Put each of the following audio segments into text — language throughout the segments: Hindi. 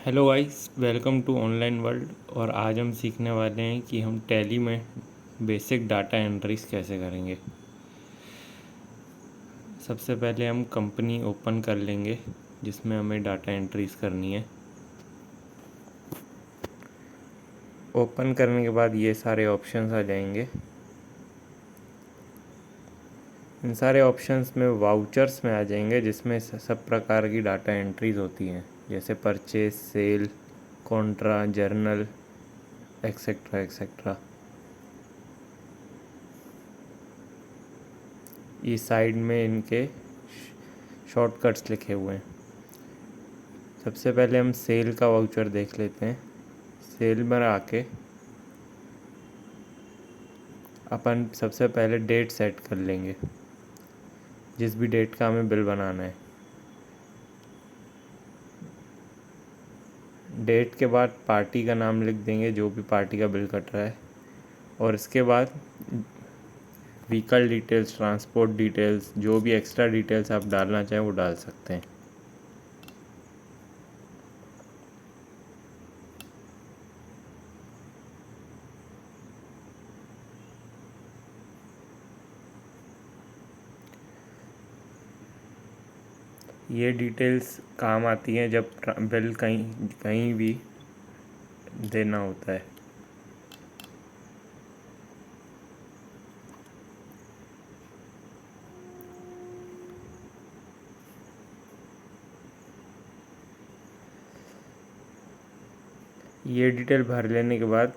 Hello guys, welcome to online world. और आज हम सीखने वाले हैं कि हम टैली में बेसिक डाटा एंट्रीज कैसे करेंगे। सबसे पहले हम कंपनी ओपन कर लेंगे जिसमें हमें डाटा एंट्रीज करनी है। ओपन करने के बाद ये सारे ऑप्शंस आ जाएंगे। इन सारे ऑप्शंस में वाउचर्स में आ जाएंगे जिसमें सब प्रकार की डाटा एंट्रीज होती हैं, जैसे purchase, sale, contra, journal, etcetera etcetera. ये साइड में इनके शॉर्टकट्स लिखे हुए हैं। सबसे पहले हम सेल का वाउचर देख लेते हैं। सेल में आके अपन सबसे पहले डेट सेट कर लेंगे, जिस भी डेट का हमें बिल बनाना है। डेट के बाद पार्टी का नाम लिख देंगे, जो भी पार्टी का बिल कट रहा है। और इसके बाद व्हीकल डिटेल्स, ट्रांसपोर्ट डिटेल्स, जो भी एक्स्ट्रा डिटेल्स आप डालना चाहें वो डाल सकते हैं। ये डिटेल्स काम आती हैं जब बिल कहीं कहीं भी देना होता है। ये डिटेल भर लेने के बाद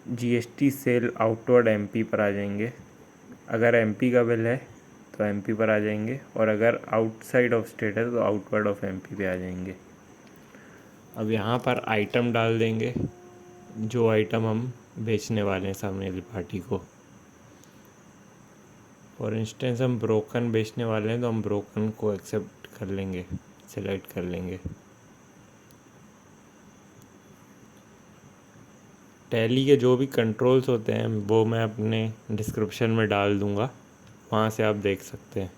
जीएसटी सेल आउटवर्ड एमपी पर आ जाएंगे। अगर एमपी का बिल है तो एमपी पर आ जाएंगे, और अगर आउटसाइड ऑफ स्टेट है तो आउटवर्ड ऑफ एमपी पे आ जाएंगे। अब यहाँ पर आइटम डाल देंगे, जो आइटम हम बेचने वाले हैं सामने वाली पार्टी को। फॉर इंस्टेंस हम ब्रोकन बेचने वाले हैं तो हम ब्रोकन को एक्सेप्ट कर लेंगे, सेलेक्ट कर लेंगे। टैली के जो भी कंट्रोल्स होते हैं वो मैं अपने डिस्क्रिप्शन में डाल दूँगा, वहाँ से आप देख सकते हैं।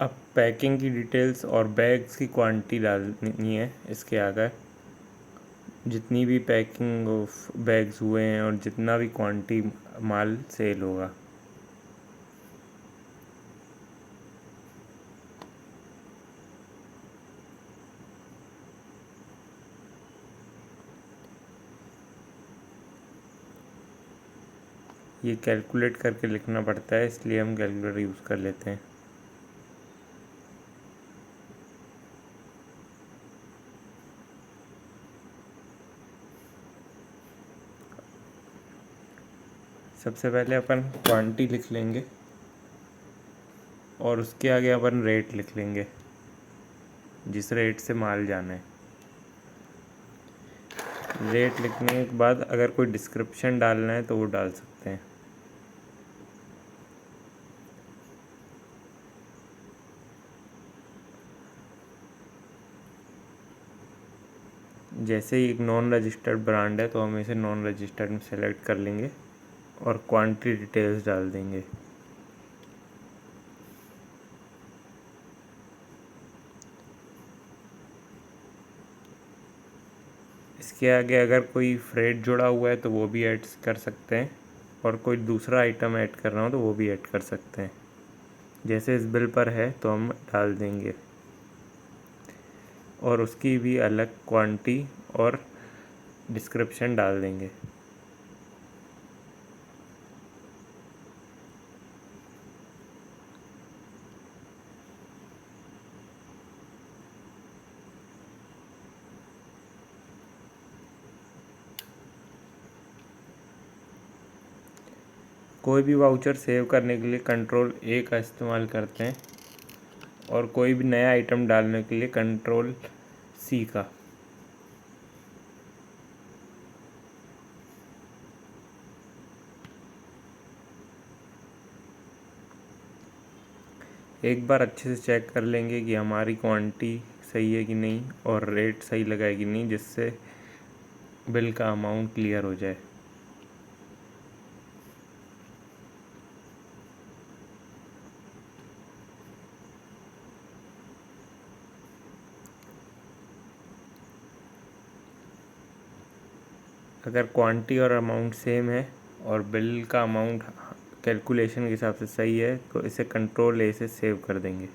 अब पैकिंग की डिटेल्स और बैग्स की क्वांटिटी डालनी है। इसके आगे जितनी भी पैकिंग ऑफ बैग्स हुए हैं और जितना भी क्वांटिटी माल सेल होगा। ये कैलकुलेट करके लिखना पड़ता है, इसलिए हम कैलकुलेटर यूज़ कर लेते हैं। सबसे पहले अपन क्वांटिटी लिख लेंगे और उसके आगे अपन रेट लिख लेंगे, जिस रेट से माल जाना है। रेट लिखने के बाद अगर कोई डिस्क्रिप्शन डालना है तो वो डाल सकते हैं। जैसे ही एक नॉन रजिस्टर्ड ब्रांड है तो हम इसे नॉन रजिस्टर्ड में सेलेक्ट कर लेंगे और क्वांटिटी डिटेल्स डाल देंगे। इसके आगे अगर कोई फ्रेट जुड़ा हुआ है तो वो भी ऐड कर सकते हैं, और कोई दूसरा आइटम ऐड करना हो तो वो भी ऐड कर सकते हैं। जैसे इस बिल पर है तो हम डाल देंगे, और उसकी भी अलग क्वांटिटी और डिस्क्रिप्शन डाल देंगे। कोई भी वाउचर सेव करने के लिए Ctrl+A का इस्तेमाल करते हैं, और कोई भी नया आइटम डालने के लिए Ctrl+C का। एक बार अच्छे से चेक कर लेंगे कि हमारी क्वांटिटी सही है कि नहीं और रेट सही लगा है कि नहीं, जिससे बिल का अमाउंट क्लियर हो जाए। अगर क्वांटिटी और अमाउंट सेम है और बिल का अमाउंट कैलकुलेशन के हिसाब से सही है तो इसे कंट्रोल ए से सेव कर देंगे।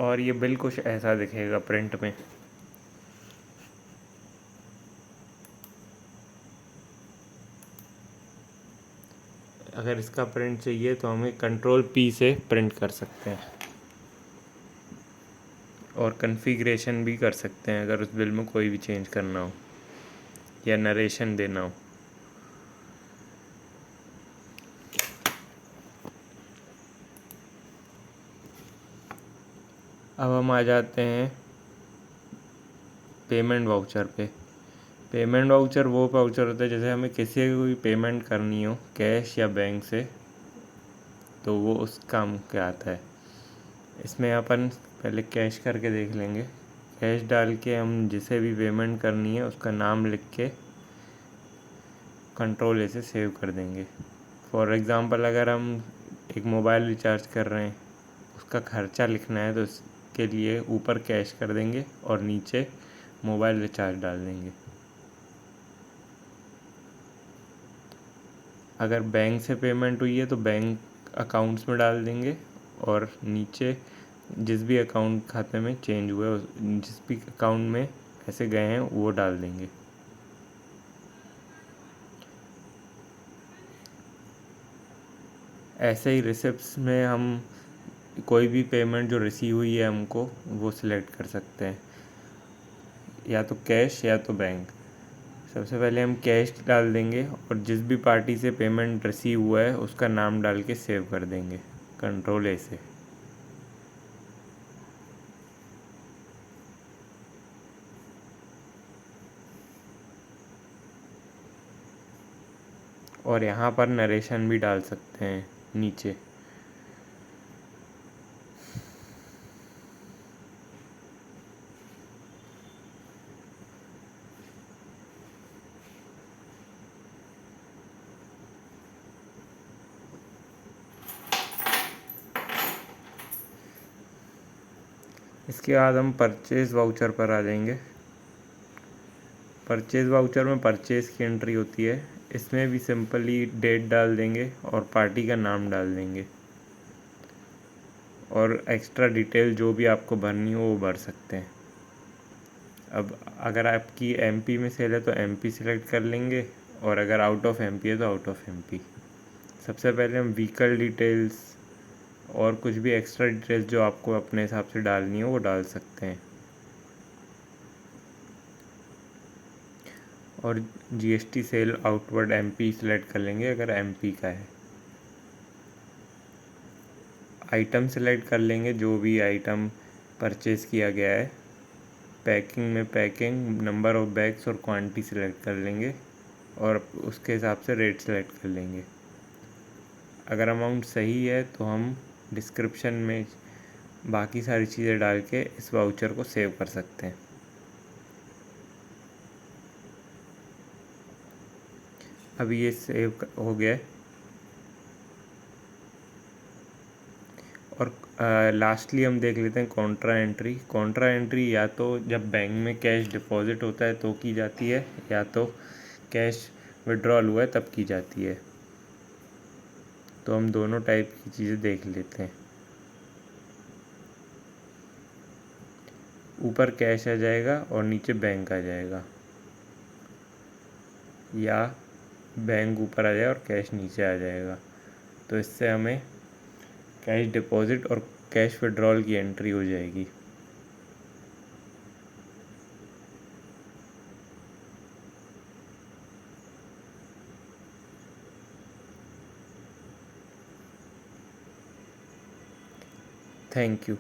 और ये बिल कुछ ऐसा दिखेगा प्रिंट में। अगर इसका प्रिंट चाहिए तो हमें कंट्रोल पी से प्रिंट कर सकते हैं और कॉन्फ़िगरेशन भी कर सकते हैं अगर उस बिल में कोई भी चेंज करना हो या नरेशन देना हो। अब हम आ जाते हैं पेमेंट वाउचर पे। पेमेंट वाउचर वो वाउचर होता है जैसे हमें किसी को भी पेमेंट करनी हो कैश या बैंक से, तो वो उस काम के आता है। इसमें अपन पहले कैश करके देख लेंगे। कैश डाल के हम जिसे भी पेमेंट करनी है उसका नाम लिख के कंट्रोल ए से सेव कर देंगे। फॉर एग्ज़ाम्पल अगर हम एक मोबाइल रिचार्ज कर रहे हैं, उसका खर्चा लिखना है तो उसके लिए ऊपर कैश कर देंगे और नीचे मोबाइल रिचार्ज डाल देंगे। अगर बैंक से पेमेंट हुई है तो बैंक अकाउंट्स में डाल देंगे और नीचे जिस भी अकाउंट खाते में चेंज हुआ है, जिस भी अकाउंट में पैसे गए हैं वो डाल देंगे। ऐसे ही रिसिप्ट्स में हम कोई भी पेमेंट जो रिसीव हुई है हमको वो सिलेक्ट कर सकते हैं, या तो कैश या तो बैंक। सबसे पहले हम कैश डाल देंगे और जिस भी पार्टी से पेमेंट रिसीव हुआ है उसका नाम डाल के सेव कर देंगे कंट्रोल ए से। और यहाँ पर नरेशन भी डाल सकते हैं नीचे। इसके बाद हम परचेज़ वाउचर पर आ जाएंगे। परचेज़ वाउचर में परचेज़ की एंट्री होती है। इसमें भी सिंपली डेट डाल देंगे और पार्टी का नाम डाल देंगे और एक्स्ट्रा डिटेल जो भी आपको भरनी हो वो भर सकते हैं। अब अगर आपकी एमपी में सेल है तो एमपी सेलेक्ट कर लेंगे और अगर आउट ऑफ एमपी है तो आउट ऑफ एमपी। सबसे पहले हम व्हीकल डिटेल्स और कुछ भी एक्स्ट्रा डिटेल्स जो आपको अपने हिसाब से डालनी हो वो डाल सकते हैं। और GST cell outward MP select कर लेंगे अगर एमपी का है। आइटम सेलेक्ट कर लेंगे जो भी आइटम परचेज़ किया गया है। पैकिंग में पैकिंग, नंबर ऑफ़ बैग्स और क्वांटिटी सेलेक्ट कर लेंगे और उसके हिसाब से रेट सेलेक्ट कर लेंगे। अगर अमाउंट सही है तो हम डिस्क्रिप्शन में बाकी सारी चीज़ें डाल के इस वाउचर को सेव कर सकते हैं। अब ये सेव हो गया है। और लास्टली हम देख लेते हैं कॉन्ट्रा एंट्री। कॉन्ट्रा एंट्री या तो जब बैंक में कैश डिपॉजिट होता है तो की जाती है या तो कैश विड्रॉल हुआ है तब की जाती है। तो हम दोनों टाइप की चीज़ें देख लेते हैं। ऊपर कैश आ जाएगा और नीचे बैंक आ जाएगा, या बैंक ऊपर आ जाएगा और कैश नीचे आ जाएगा। तो इससे हमें कैश डिपॉजिट और कैश विड्रॉल की एंट्री हो जाएगी। Thank you.